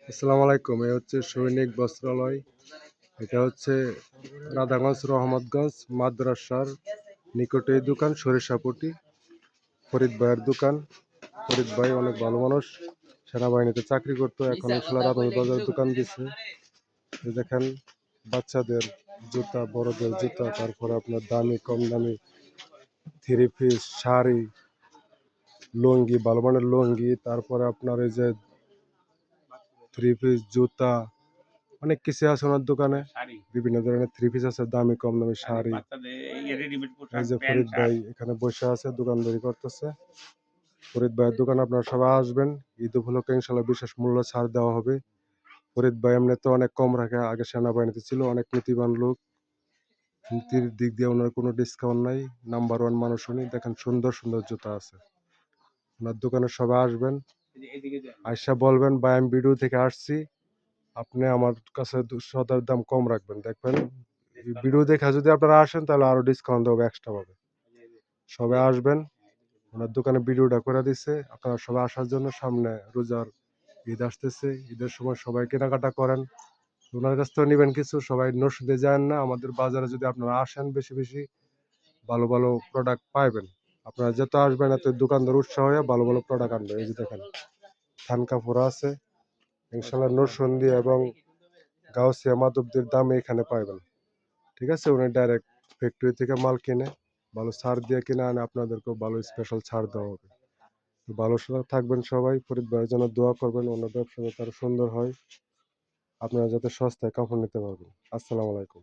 আসসালামু আলাইকুম। এ হচ্ছে সৈনিক বস্ত্রালয়। এটা হচ্ছে রাধাগঞ্জ, রহমতগঞ্জ মাদ্রাসার নিকটে এই দোকান। সরিষাপটি ফরিদ ভাইয়ের দোকান। ফরিদ ভাই অনেক ভালো মানুষ, সেনাবাহিনীতে চাকরি করতো, এখন রাধাগঞ্জ বাজার দোকান দিচ্ছে। এই দেখেন বাচ্চাদের জুতা, বড়দের জুতা, তারপরে আপনার দামি কম দামি থ্রি পিস, শাড়ি, লুঙ্গি, ভালো মানের লুঙ্গি, তারপরে আপনার এই যে থ্রি পিস, জুতা, অনেক কিছু আছে ওনার দোকানে। বিভিন্ন ধরনের থ্রি পিস আছে, দামি কম দামি শাড়ি। এই যে ফরিদ ভাই এখানে বসে আছে, দোকানদারি করতেছে। ফরিদ ভাইয়ের দোকানে আপনারা সবাই আসবেন। ঈদ উপলক্ষে ইনশাল্লাহ বিশেষ মূল্য ছাড় দেওয়া হবে। ফরিদ ভাই এমনি তো অনেক কম রাখে, আগে সেনাবাহিনীতে ছিল, অনেক নীতিবান লোক। নীতির দিক দিয়ে ওনার কোনো ডিসকাউন্ট নাই। নাম্বার ওয়ান মানুষ উনি। দেখেন সুন্দর সুন্দর জুতা আছে ওনার দোকানে, সবাই আসবেন। আয়সা বলবেন ভাই আমি ভিডিও থেকে আসছি, আপনি আমার কাছে সদার দাম কম রাখবেন। দেখবেন ভিডিও দেখে যদি আপনারা আসেন তাহলে আরো ডিসকাউন্ট দেবো এক্সট্রা ভাবে। সবাই আসবেন, ওনার দোকানে ভিডিওটা করে দিচ্ছে। আপনারা সবাই আসার জন্য। সামনে রোজার ঈদ আসতেছে, ঈদের সময় সবাই কেনাকাটা করেন, ওনার কাছ থেকে নেবেন কিছু। সবাই নরসিংদী যায় না, আমাদের বাজারে যদি আপনারা আসেন বেশি বেশি ভালো ভালো প্রোডাক্ট পাইবেন। আপনারা যত আসবেন এত দোকানদার উৎসাহ হয়ে ভালো ভালো প্রোডাক্ট আনবে। এই যে দেখেন থান কাপড় আছে ইনশাল্লাহ, নরসিংদী এবং গাউসিয়া মাধবদের দামে এখানে পাইবেন। ঠিক আছে, উনি ডাইরেক্ট ফ্যাক্টরি থেকে মাল কিনে, ভালো ছাড় দিয়ে কিনে আনে, আপনাদেরকেও ভালো স্পেশাল ছাড় দেওয়া হবে। তো ভালো থাকবেন সবাই, ফরিদ ভাইয়ের জন্য দোয়া করবেন, অন্য ব্যবসা যাতে আরো সুন্দর হয়, আপনারা যাতে সস্তায় কাপড় নিতে পারবেন। আসসালামু আলাইকুম।